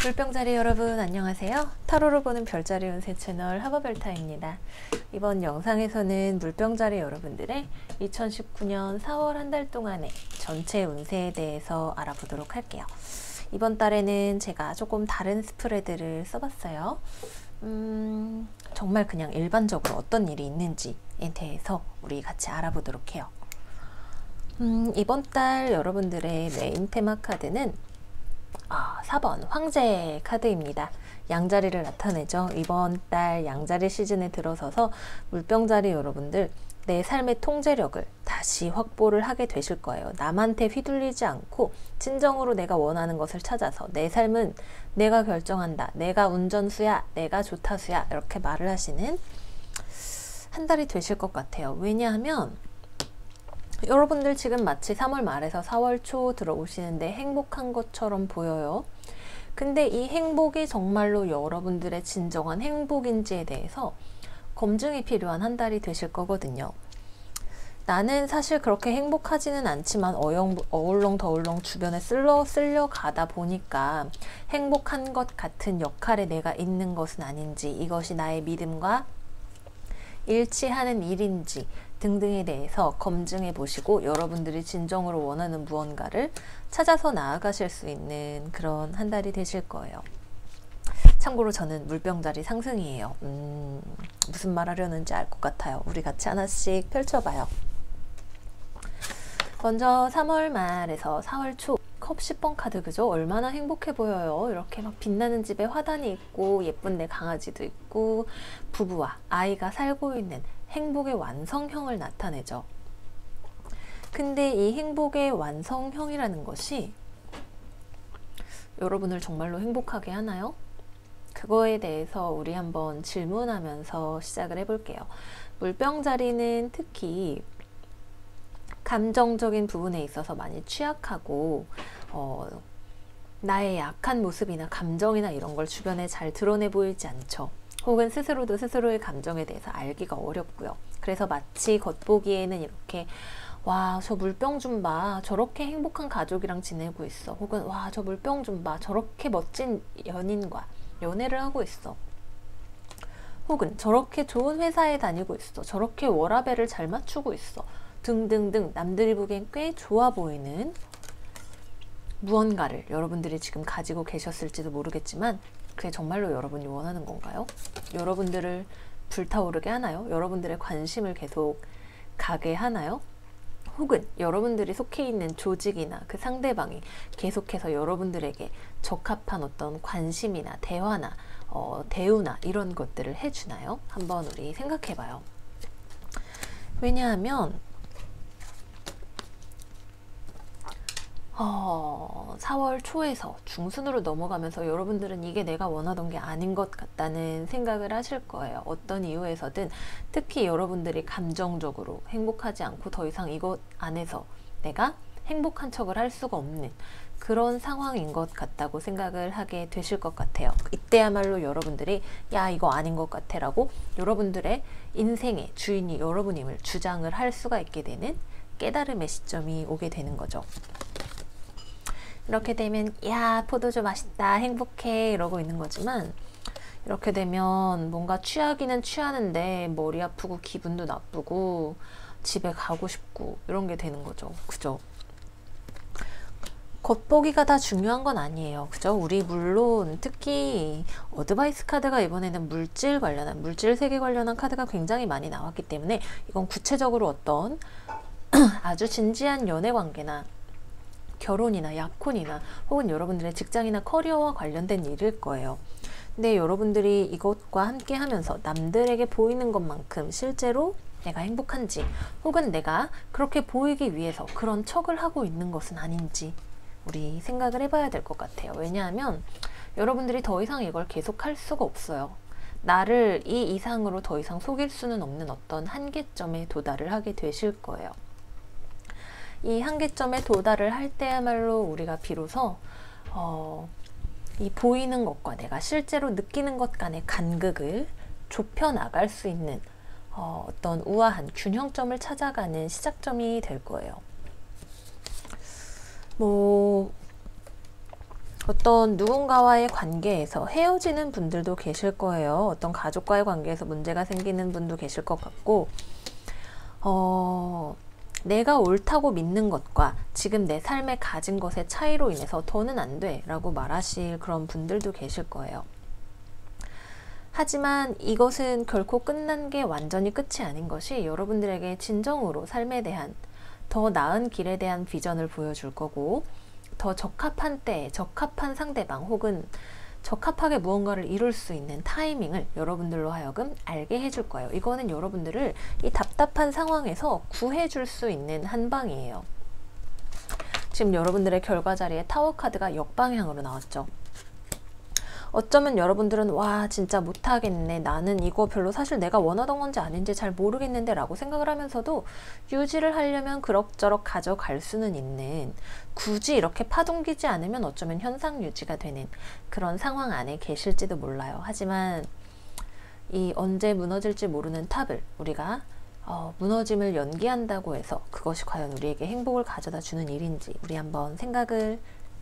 물병자리 여러분 안녕하세요. 타로로 보는 별자리 운세 채널 하버별타입니다. 이번 영상에서는 물병자리 여러분들의 2019년 4월 한 달 동안의 전체 운세에 대해서 알아보도록 할게요. 이번 달에는 제가 조금 다른 스프레드를 써봤어요. 정말 그냥 일반적으로 어떤 일이 있는지에 대해서 우리 같이 알아보도록 해요. 이번 달 여러분들의 메인 테마 카드는 4번 황제 카드입니다. 양자리를 나타내죠. 이번 달 양자리 시즌에 들어서서 물병자리 여러분들 내 삶의 통제력을 다시 확보를 하게 되실 거예요. 남한테 휘둘리지 않고 진정으로 내가 원하는 것을 찾아서 내 삶은 내가 결정한다. 내가 운전수야. 내가 조타수야. 이렇게 말을 하시는 한 달이 되실 것 같아요. 왜냐하면 여러분들 지금 마치 3월 말에서 4월 초 들어오시는데 행복한 것처럼 보여요. 근데 이 행복이 정말로 여러분들의 진정한 행복인지에 대해서 검증이 필요한 한 달이 되실 거거든요. 나는 사실 그렇게 행복하지는 않지만 어울렁더울렁 주변에 쓸려가다 보니까 행복한 것 같은 역할에 내가 있는 것은 아닌지, 이것이 나의 믿음과 일치하는 일인지 등등에 대해서 검증해 보시고 여러분들이 진정으로 원하는 무언가를 찾아서 나아가실 수 있는 그런 한 달이 되실 거예요. 참고로 저는 물병자리 상승이에요. 무슨 말 하려는지 알 것 같아요. 우리 같이 하나씩 펼쳐봐요. 먼저 3월 말에서 4월 초 컵 10번 카드, 그죠? 얼마나 행복해 보여요. 이렇게 막 빛나는 집에 화단이 있고 예쁜 내 강아지도 있고 부부와 아이가 살고 있는 행복의 완성형을 나타내죠. 근데 이 행복의 완성형이라는 것이 여러분을 정말로 행복하게 하나요? 그거에 대해서 우리 한번 질문하면서 시작을 해볼게요. 물병자리는 특히 감정적인 부분에 있어서 많이 취약하고 나의 약한 모습이나 감정이나 이런 걸 주변에 잘 드러내 보이지 않죠. 혹은 스스로도 스스로의 감정에 대해서 알기가 어렵고요. 그래서 마치 겉보기에는 이렇게 와, 저 물병 좀 봐. 저렇게 행복한 가족이랑 지내고 있어. 혹은 와, 저 물병 좀 봐. 저렇게 멋진 연인과 연애를 하고 있어. 혹은 저렇게 좋은 회사에 다니고 있어. 저렇게 워라밸을 잘 맞추고 있어. 등등등 남들이 보기엔 꽤 좋아 보이는 무언가를 여러분들이 지금 가지고 계셨을지도 모르겠지만 그게 정말로 여러분이 원하는 건가요? 여러분들을 불타오르게 하나요? 여러분들의 관심을 계속 가게 하나요? 혹은 여러분들이 속해 있는 조직이나 그 상대방이 계속해서 여러분들에게 적합한 어떤 관심이나 대화나 대우나 이런 것들을 해주나요? 한번 우리 생각해봐요. 왜냐하면 4월 초에서 중순으로 넘어가면서 여러분들은 이게 내가 원하던 게 아닌 것 같다는 생각을 하실 거예요. 어떤 이유에서든 특히 여러분들이 감정적으로 행복하지 않고 더 이상 이것 안에서 내가 행복한 척을 할 수가 없는 그런 상황인 것 같다고 생각을 하게 되실 것 같아요. 이때야말로 여러분들이 야, 이거 아닌 것 같아 라고 여러분들의 인생의 주인이 여러분임을 주장을 할 수가 있게 되는 깨달음의 시점이 오게 되는 거죠. 이렇게 되면 야, 포도주 맛있다, 행복해 이러고 있는 거지만 이렇게 되면 뭔가 취하기는 취하는데 머리 아프고 기분도 나쁘고 집에 가고 싶고 이런 게 되는 거죠. 그죠? 겉보기가 다 중요한 건 아니에요. 그죠? 우리 물론 특히 어드바이스 카드가 이번에는 물질 관련한, 물질 세계 관련한 카드가 굉장히 많이 나왔기 때문에 이건 구체적으로 어떤 아주 진지한 연애 관계나 결혼이나 약혼이나 혹은 여러분들의 직장이나 커리어와 관련된 일일 거예요. 근데 여러분들이 이것과 함께 하면서 남들에게 보이는 것만큼 실제로 내가 행복한지 혹은 내가 그렇게 보이기 위해서 그런 척을 하고 있는 것은 아닌지 우리 생각을 해봐야 될 것 같아요. 왜냐하면 여러분들이 더 이상 이걸 계속 할 수가 없어요. 나를 이 이상으로 더 이상 속일 수는 없는 어떤 한계점에 도달을 하게 되실 거예요. 이 한계점에 도달을 할 때야말로 우리가 비로소 이 보이는 것과 내가 실제로 느끼는 것 간의 간극을 좁혀 나갈 수 있는 어떤 우아한 균형점을 찾아가는 시작점이 될 거예요. 어떤 누군가와의 관계에서 헤어지는 분들도 계실 거예요. 어떤 가족과의 관계에서 문제가 생기는 분도 계실 것 같고, 내가 옳다고 믿는 것과 지금 내 삶에 가진 것의 차이로 인해서 더는 안 돼 라고 말하실 그런 분들도 계실 거예요. 하지만 이것은 결코 끝난 게 완전히 끝이 아닌 것이 여러분들에게 진정으로 삶에 대한 더 나은 길에 대한 비전을 보여줄 거고, 더 적합한 때에 적합한 상대방 혹은 적합하게 무언가를 이룰 수 있는 타이밍을 여러분들로 하여금 알게 해줄 거예요. 이거는 여러분들을 이 답답한 상황에서 구해줄 수 있는 한 방이에요. 지금 여러분들의 결과 자리에 타워 카드가 역방향으로 나왔죠. 어쩌면 여러분들은 와 진짜 못하겠네, 나는 이거 별로 사실 내가 원하던 건지 아닌지 잘 모르겠는데 라고 생각을 하면서도 유지를 하려면 그럭저럭 가져갈 수는 있는, 굳이 이렇게 파동기지 않으면 어쩌면 현상 유지가 되는 그런 상황 안에 계실지도 몰라요. 하지만 이 언제 무너질지 모르는 탑을 우리가 무너짐을 연기한다고 해서 그것이 과연 우리에게 행복을 가져다 주는 일인지 우리 한번 생각을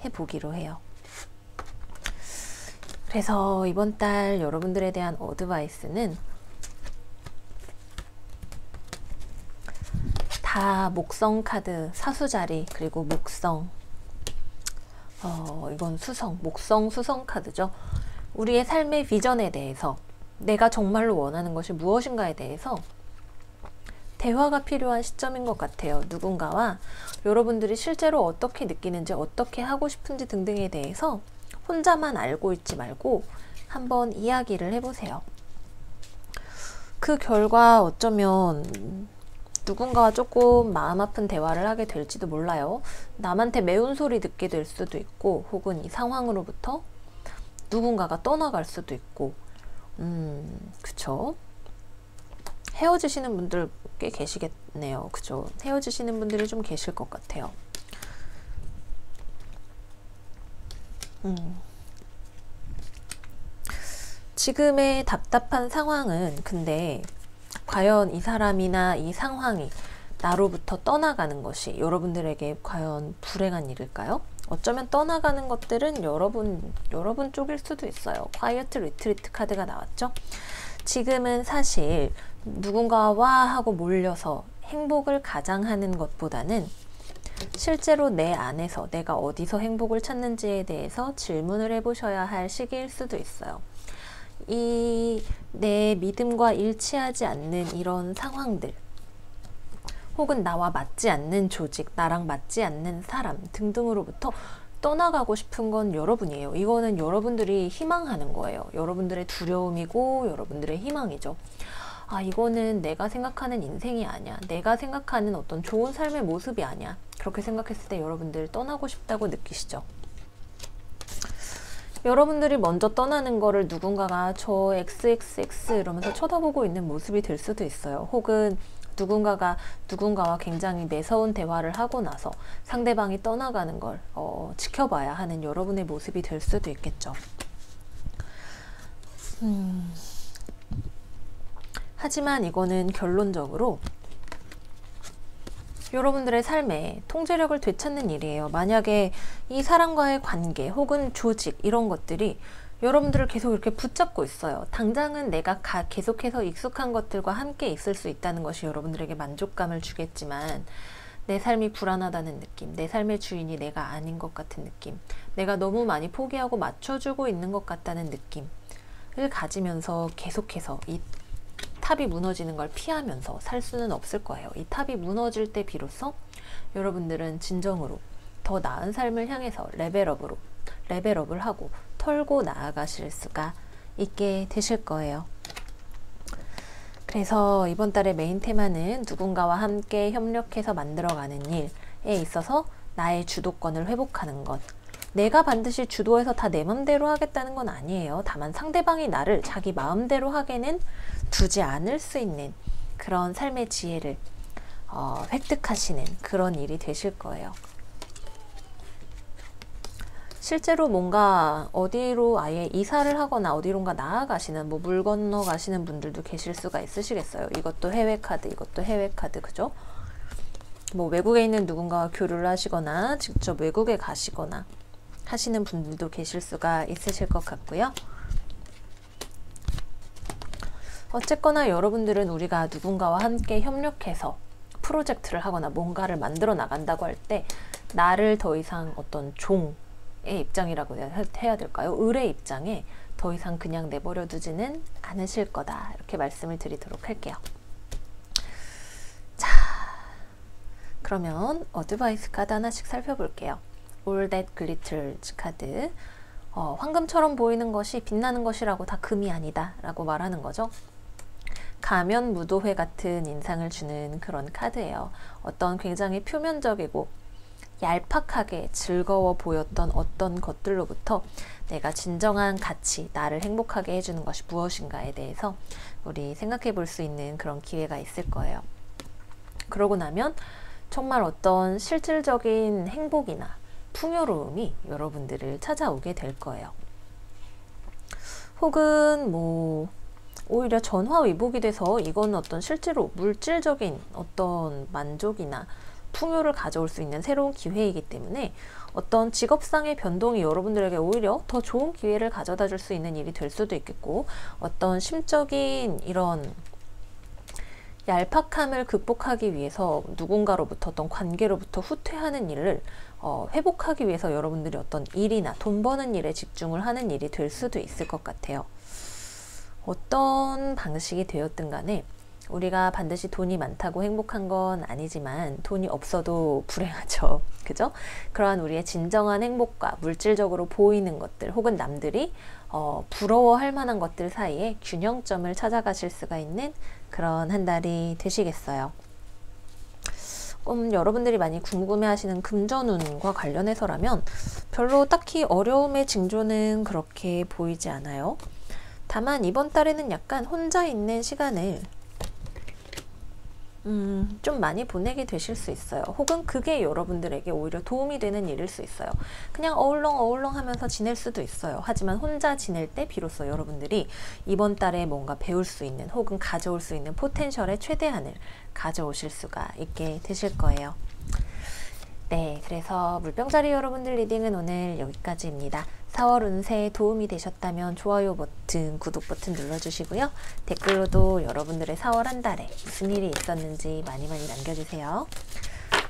해보기로 해요. 그래서 이번 달 여러분들에 대한 어드바이스는 다 목성 카드, 사수자리, 그리고 목성, 이건 수성, 목성 수성 카드죠. 우리의 삶의 비전에 대해서, 내가 정말로 원하는 것이 무엇인가에 대해서 대화가 필요한 시점인 것 같아요. 누군가와 여러분들이 실제로 어떻게 느끼는지, 어떻게 하고 싶은지 등등에 대해서 혼자만 알고 있지 말고 한번 이야기를 해보세요. 그 결과 어쩌면 누군가와 조금 마음 아픈 대화를 하게 될지도 몰라요. 남한테 매운 소리 듣게 될 수도 있고, 혹은 이 상황으로부터 누군가가 떠나갈 수도 있고, 그쵸? 헤어지시는 분들 꽤 계시겠네요. 그죠? 헤어지시는 분들이 좀 계실 것 같아요. 지금의 답답한 상황은 근데 과연 이 사람이나 이 상황이 나로부터 떠나가는 것이 여러분들에게 과연 불행한 일일까요? 어쩌면 떠나가는 것들은 여러분 쪽일 수도 있어요. quiet retreat 카드가 나왔죠? 지금은 사실 누군가와 하고 몰려서 행복을 가장하는 것보다는 실제로 내 안에서 내가 어디서 행복을 찾는지에 대해서 질문을 해보셔야 할 시기일 수도 있어요. 이 내 믿음과 일치하지 않는 이런 상황들, 혹은 나와 맞지 않는 조직, 나랑 맞지 않는 사람 등등으로부터 떠나가고 싶은 건 여러분이에요. 이거는 여러분들이 희망하는 거예요. 여러분들의 두려움이고 여러분들의 희망이죠. 아, 이거는 내가 생각하는 인생이 아니야, 내가 생각하는 어떤 좋은 삶의 모습이 아니야, 그렇게 생각했을 때 여러분들 떠나고 싶다고 느끼시죠? 여러분들이 먼저 떠나는 거를 누군가가 저 XXX 이러면서 쳐다보고 있는 모습이 될 수도 있어요. 혹은 누군가와 굉장히 매서운 대화를 하고 나서 상대방이 떠나가는 걸 지켜봐야 하는 여러분의 모습이 될 수도 있겠죠. 하지만 이거는 결론적으로 여러분들의 삶에 통제력을 되찾는 일이에요. 만약에 이 사람과의 관계 혹은 조직 이런 것들이 여러분들을 계속 이렇게 붙잡고 있어요. 당장은 내가 계속해서 익숙한 것들과 함께 있을 수 있다는 것이 여러분들에게 만족감을 주겠지만, 내 삶이 불안하다는 느낌, 내 삶의 주인이 내가 아닌 것 같은 느낌, 내가 너무 많이 포기하고 맞춰주고 있는 것 같다는 느낌을 가지면서 계속해서 이 탑이 무너지는 걸 피하면서 살 수는 없을 거예요. 이 탑이 무너질 때 비로소 여러분들은 진정으로 더 나은 삶을 향해서 레벨업을 하고 털고 나아가실 수가 있게 되실 거예요. 그래서 이번 달의 메인 테마는 누군가와 함께 협력해서 만들어가는 일에 있어서 나의 주도권을 회복하는 것. 내가 반드시 주도해서 다 내 맘대로 하겠다는 건 아니에요. 다만 상대방이 나를 자기 마음대로 하게는 두지 않을 수 있는 그런 삶의 지혜를 획득하시는 그런 일이 되실 거예요. 실제로 뭔가 어디로 아예 이사를 하거나 어디론가 나아가시는, 뭐 물 건너 가시는 분들도 계실 수가 있으시겠어요. 이것도 해외 카드, 이것도 해외 카드, 그죠? 뭐 외국에 있는 누군가와 교류를 하시거나 직접 외국에 가시거나 하시는 분들도 계실 수가 있으실 것 같고요. 어쨌거나 여러분들은 우리가 누군가와 함께 협력해서 프로젝트를 하거나 뭔가를 만들어 나간다고 할 때 나를 더 이상 어떤 종의 입장이라고 해야 될까요? 을의 입장에 더 이상 그냥 내버려 두지는 않으실 거다. 이렇게 말씀을 드리도록 할게요. 자, 그러면 어드바이스 카드 하나씩 살펴볼게요. All That Glitters 카드. 황금처럼 보이는 것이 빛나는 것이라고 다 금이 아니다 라고 말하는 거죠. 가면 무도회 같은 인상을 주는 그런 카드예요. 어떤 굉장히 표면적이고 얄팍하게 즐거워 보였던 어떤 것들로부터 내가 진정한 가치, 나를 행복하게 해주는 것이 무엇인가에 대해서 우리 생각해 볼 수 있는 그런 기회가 있을 거예요. 그러고 나면 정말 어떤 실질적인 행복이나 풍요로움이 여러분들을 찾아오게 될 거예요. 혹은 오히려 전화위복이 돼서 이건 어떤 실제로 물질적인 어떤 만족이나 풍요를 가져올 수 있는 새로운 기회이기 때문에 어떤 직업상의 변동이 여러분들에게 오히려 더 좋은 기회를 가져다 줄 수 있는 일이 될 수도 있겠고, 어떤 심적인 이런 얄팍함을 극복하기 위해서 누군가로부터 어떤 관계로부터 후퇴하는 일을 회복하기 위해서 여러분들이 어떤 일이나 돈 버는 일에 집중을 하는 일이 될 수도 있을 것 같아요. 어떤 방식이 되었든 간에 우리가 반드시 돈이 많다고 행복한 건 아니지만 돈이 없어도 불행하죠. 그죠? 그러한 우리의 진정한 행복과 물질적으로 보이는 것들 혹은 남들이 부러워할 만한 것들 사이에 균형점을 찾아가실 수가 있는 그런 한 달이 되시겠어요. 여러분들이 많이 궁금해하시는 금전운과 관련해서라면 별로 딱히 어려움의 징조는 그렇게 보이지 않아요. 다만 이번 달에는 약간 혼자 있는 시간을 좀 많이 보내게 되실 수 있어요. 혹은 그게 여러분들에게 오히려 도움이 되는 일일 수 있어요. 그냥 어울렁 하면서 지낼 수도 있어요. 하지만 혼자 지낼 때 비로소 여러분들이 이번 달에 뭔가 배울 수 있는 혹은 가져올 수 있는 포텐셜의 최대한을 가져오실 수가 있게 되실 거예요. 네, 그래서 물병자리 여러분들 리딩은 오늘 여기까지입니다. 4월 운세에 도움이 되셨다면 좋아요 버튼, 구독 버튼 눌러주시고요. 댓글로도 여러분들의 4월 한 달에 무슨 일이 있었는지 많이 남겨주세요.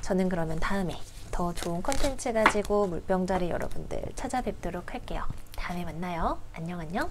저는 그러면 다음에 더 좋은 컨텐츠 가지고 물병자리 여러분들 찾아뵙도록 할게요. 다음에 만나요. 안녕.